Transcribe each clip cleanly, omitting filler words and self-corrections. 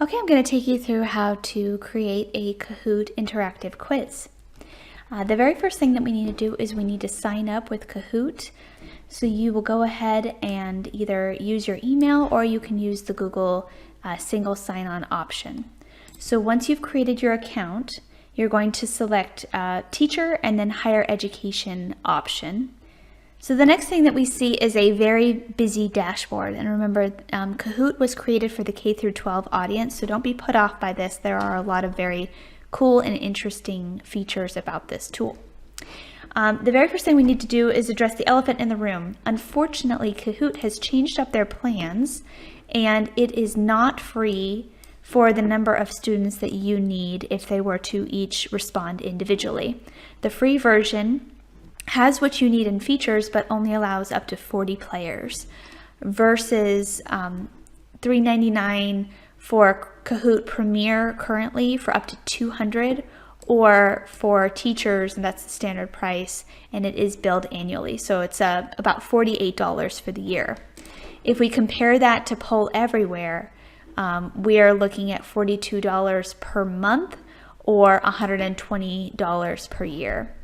Okay, I'm going to take you through how to create a Kahoot interactive quiz. The very first thing that we need to do is we need to sign up with Kahoot. So you will go ahead and either use your email or you can use the Google single sign-on option. So once you've created your account, you're going to select teacher and then higher education option. So the next thing that we see is a very busy dashboard. And remember, Kahoot was created for the K through 12 audience, so don't be put off by this. There are a lot of very cool and interesting features about this tool. The very first thing we need to do is address the elephant in the room. Unfortunately, Kahoot has changed up their plans, and it is not free for the number of students that you need if they were to each respond individually. The free version has what you need in features, but only allows up to 40 players versus $3.99 for Kahoot Premier currently for up to 200, or for teachers, and that's the standard price, and it is billed annually. So it's about $48 for the year. If we compare that to Poll Everywhere, we are looking at $42 per month or $120 per year.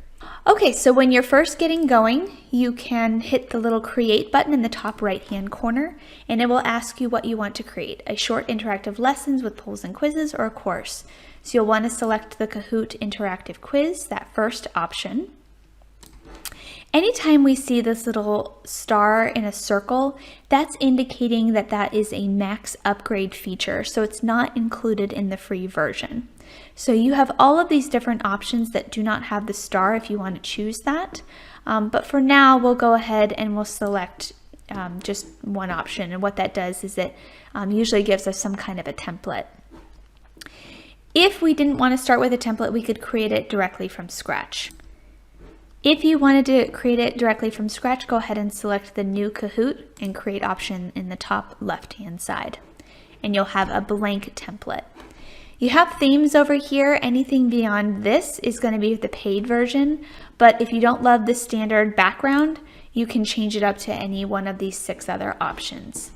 Okay, so when you're first getting going, you can hit the little create button in the top right-hand corner, and it will ask you what you want to create, a short interactive lessons with polls and quizzes or a course. So you'll want to select the Kahoot interactive quiz, that first option. Anytime we see this little star in a circle, that's indicating that that is a max upgrade feature, so it's not included in the free version. So you have all of these different options that do not have the star if you want to choose that. But for now, we'll go ahead and we'll select just one option. And what that does is it usually gives us some kind of a template. If we didn't want to start with a template, we could create it directly from scratch. If you wanted to create it directly from scratch, go ahead and select the new Kahoot and create option in the top left-hand side. And you'll have a blank template. You have themes over here. Anything beyond this is going to be the paid version, but if you don't love the standard background, you can change it up to any one of these 6 other options.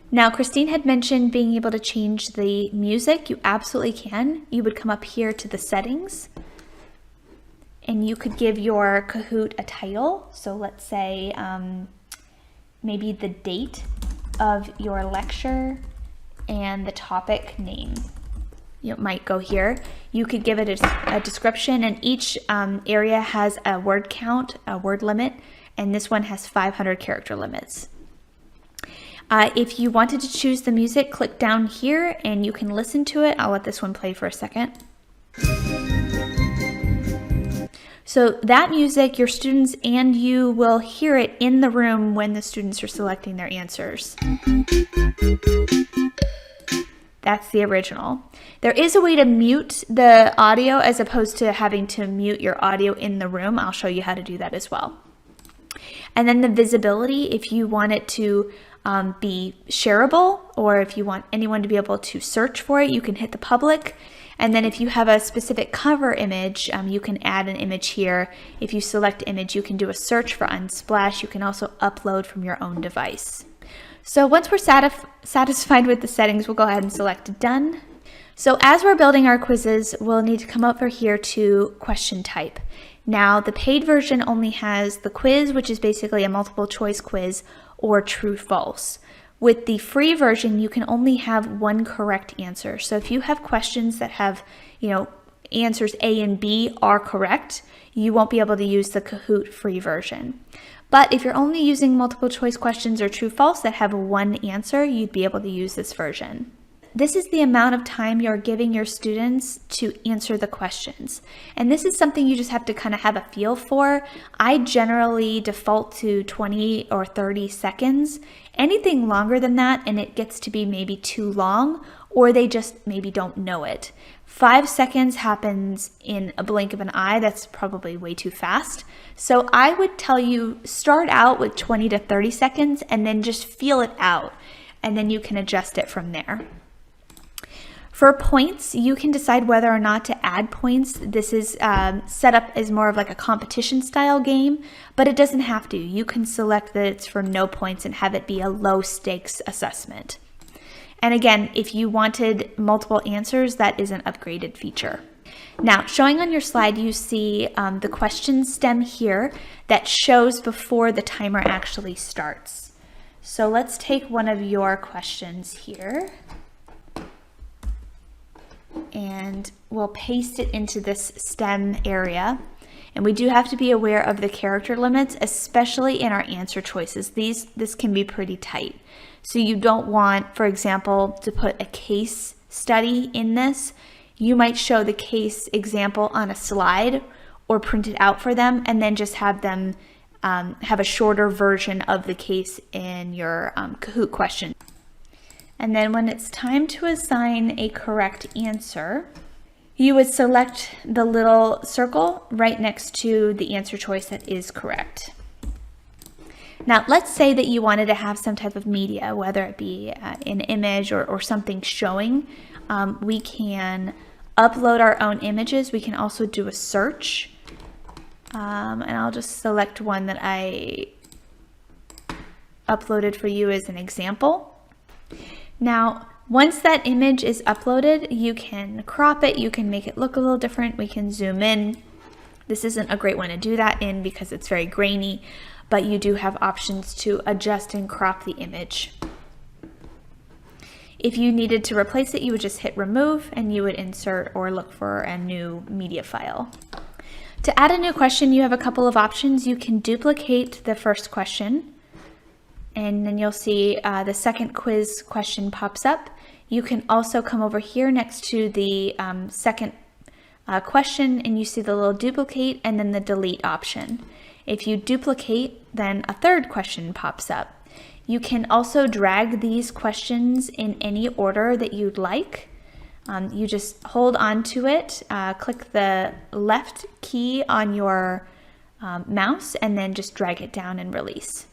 Now, Christine had mentioned being able to change the music. You absolutely can. You would come up here to the settings, and you could give your Kahoot a title. So let's say maybe the date of your lecture and the topic name. You might go here. You could give it a description, and each area has a word count, a word limit, and this one has 500 character limits. If you wanted to choose the music, click down here and you can listen to it. I'll let this one play for a second. So that music, your students and you will hear it in the room when the students are selecting their answers. That's the original. There is a way to mute the audio as opposed to having to mute your audio in the room. I'll show you how to do that as well. And then the visibility, if you want it to be shareable, or if you want anyone to be able to search for it, you can hit the public. And then if you have a specific cover image, you can add an image here. If you select image, you can do a search for Unsplash. You can also upload from your own device. So once we're satisfied with the settings, we'll go ahead and select done. So as we're building our quizzes, we'll need to come over here to question type. Now the paid version only has the quiz, which is basically a multiple choice quiz, or true false. With the free version, you can only have one correct answer. So if you have questions that have, answers A and B are correct, you won't be able to use the Kahoot free version. But if you're only using multiple choice questions or true false that have one answer, you'd be able to use this version. This is the amount of time you're giving your students to answer the questions. And this is something you just have to kind of have a feel for. I generally default to 20 or 30 seconds. Anything longer than that and it gets to be maybe too long, or they just maybe don't know it. 5 seconds happens in a blink of an eye. That's probably way too fast. So I would tell you start out with 20 to 30 seconds and then just feel it out, and then you can adjust it from there. For points, you can decide whether or not to add points. This is set up as more of like a competition style game, but it doesn't have to. You can select that it's for no points and have it be a low stakes assessment. And again, if you wanted multiple answers, that is an upgraded feature. Now, showing on your slide, you see the question stem here that shows before the timer actually starts. So let's take one of your questions here, and we'll paste it into this stem area. And we do have to be aware of the character limits, especially in our answer choices. This can be pretty tight. So you don't want, for example, to put a case study in this. You might show the case example on a slide or print it out for them and then just have them have a shorter version of the case in your Kahoot question. And then when it's time to assign a correct answer, you would select the little circle right next to the answer choice that is correct. Now, let's say that you wanted to have some type of media, whether it be an image or something showing. We can upload our own images. We can also do a search. And I'll just select one that I uploaded for you as an example. Now, once that image is uploaded, you can crop it, you can make it look a little different, we can zoom in. This isn't a great one to do that in because it's very grainy, but you do have options to adjust and crop the image. If you needed to replace it, you would just hit remove and you would insert or look for a new media file. To add a new question, you have a couple of options. You can duplicate the first question, and then you'll see the second quiz question pops up. You can also come over here next to the second question and you see the little duplicate and then the delete option. If you duplicate, then a third question pops up. You can also drag these questions in any order that you'd like. You just hold on to it, click the left key on your mouse and then just drag it down and release.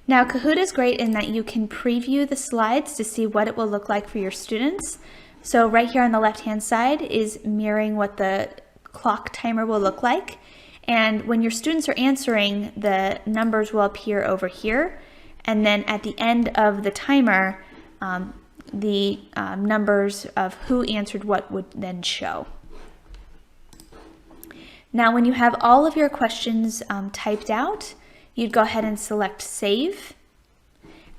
Now, Kahoot is great in that you can preview the slides to see what it will look like for your students. So right here on the left-hand side is mirroring what the clock timer will look like. And when your students are answering, the numbers will appear over here. And then at the end of the timer, the numbers of who answered what would then show. Now, when you have all of your questions typed out, you'd go ahead and select save.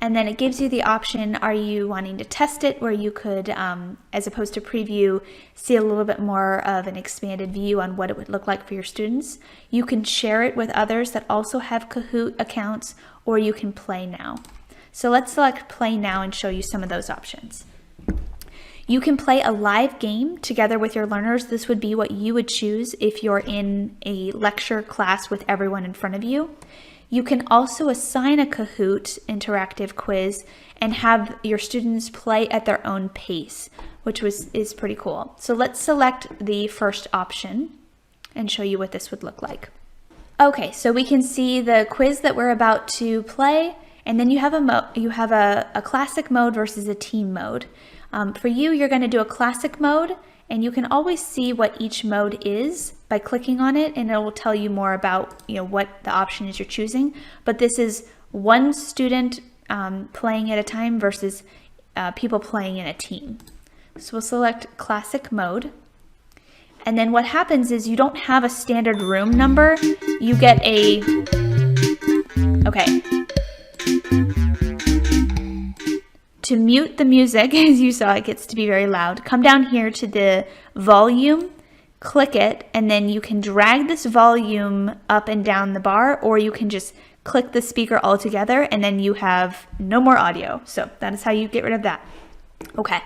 And then it gives you the option, are you wanting to test it, where you could, as opposed to preview, see a little bit more of an expanded view on what it would look like for your students. You can share it with others that also have Kahoot accounts, or you can play now. So let's select play now and show you some of those options. You can play a live game together with your learners. This would be what you would choose if you're in a lecture class with everyone in front of you. You can also assign a Kahoot interactive quiz and have your students play at their own pace, which is pretty cool. So let's select the first option and show you what this would look like. Okay, so we can see the quiz that we're about to play, and then you have a classic mode versus a team mode. For you, you're going to do a classic mode, and you can always see what each mode is by clicking on it, and it will tell you more about what the option is you're choosing. But this is one student playing at a time versus people playing in a team. So we'll select classic mode. And then what happens is you don't have a standard room number. You get okay. To mute the music, as you saw, it gets to be very loud. Come down here to the volume, click it, and then you can drag this volume up and down the bar, or you can just click the speaker altogether, and then you have no more audio. So that is how you get rid of that. Okay.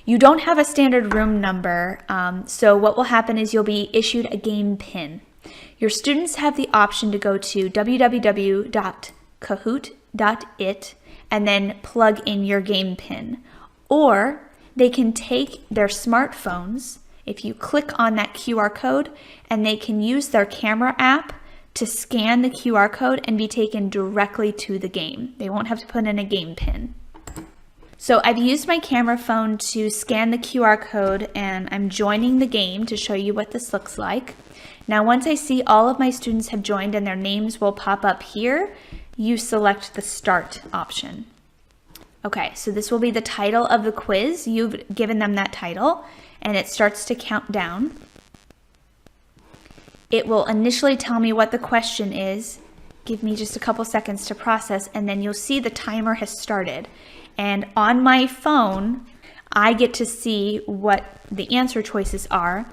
You don't have a standard room number, so what will happen is you'll be issued a game pin. Your students have the option to go to www.kahoot.it and then plug in your game pin. Or they can take their smartphones, if you click on that QR code, and they can use their camera app to scan the QR code and be taken directly to the game. They won't have to put in a game pin. So I've used my camera phone to scan the QR code, and I'm joining the game to show you what this looks like. Now, once I see all of my students have joined and their names will pop up here, you select the start option. Okay, so this will be the title of the quiz. You've given them that title, and it starts to count down. It will initially tell me what the question is. Give me just a couple seconds to process, and then you'll see the timer has started. And on my phone, I get to see what the answer choices are,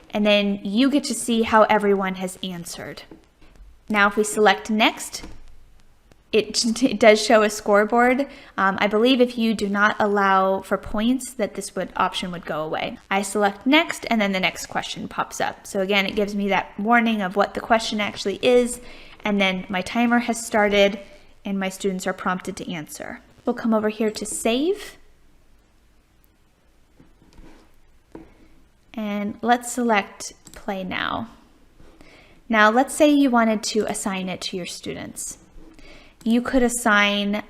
and then you get to see how everyone has answered. Now, if we select next, it does show a scoreboard. I believe if you do not allow for points, that this option would go away. I select next, and then the next question pops up. So again, it gives me that warning of what the question actually is, and then my timer has started, and my students are prompted to answer. We'll come over here to save. And let's select play now. Now, let's say you wanted to assign it to your students. You could assign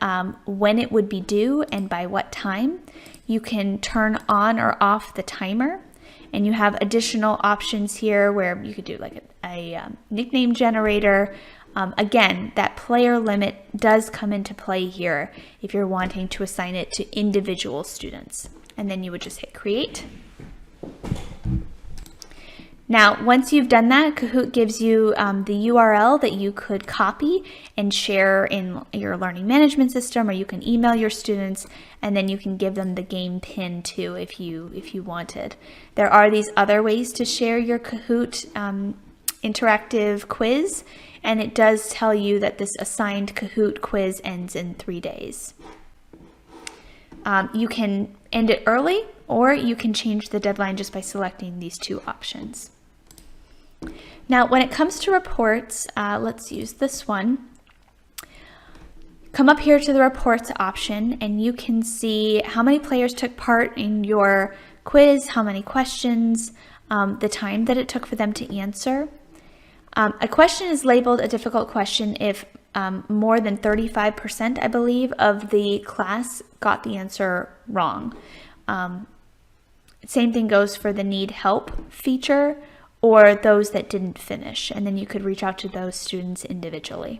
when it would be due and by what time. You can turn on or off the timer, and you have additional options here where you could do like a nickname generator. Again, that player limit does come into play here if you're wanting to assign it to individual students. And then you would just hit create. Now, once you've done that, Kahoot gives you the URL that you could copy and share in your learning management system, or you can email your students, and then you can give them the game pin too if you wanted. There are these other ways to share your Kahoot interactive quiz, and it does tell you that this assigned Kahoot quiz ends in 3 days. You can end it early, or you can change the deadline just by selecting these two options. Now, when it comes to reports, let's use this one. Come up here to the reports option, and you can see how many players took part in your quiz, how many questions, the time that it took for them to answer. A question is labeled a difficult question if more than 35%, I believe, of the class got the answer wrong. Same thing goes for the need help feature or those that didn't finish, and then you could reach out to those students individually.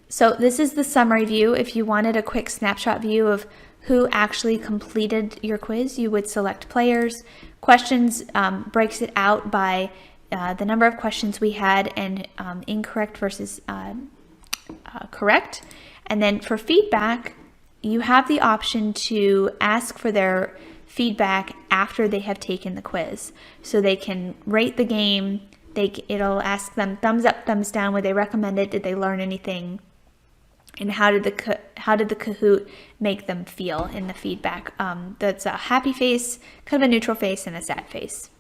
So this is the summary view. If you wanted a quick snapshot view of who actually completed your quiz, you would select players. Questions breaks it out by the number of questions we had and incorrect versus correct. And then for feedback, you have the option to ask for their feedback after they have taken the quiz. So they can rate the game. It'll ask them thumbs up, thumbs down, would they recommend it, did they learn anything, and how did the Kahoot make them feel in the feedback. That's a happy face, kind of a neutral face, and a sad face.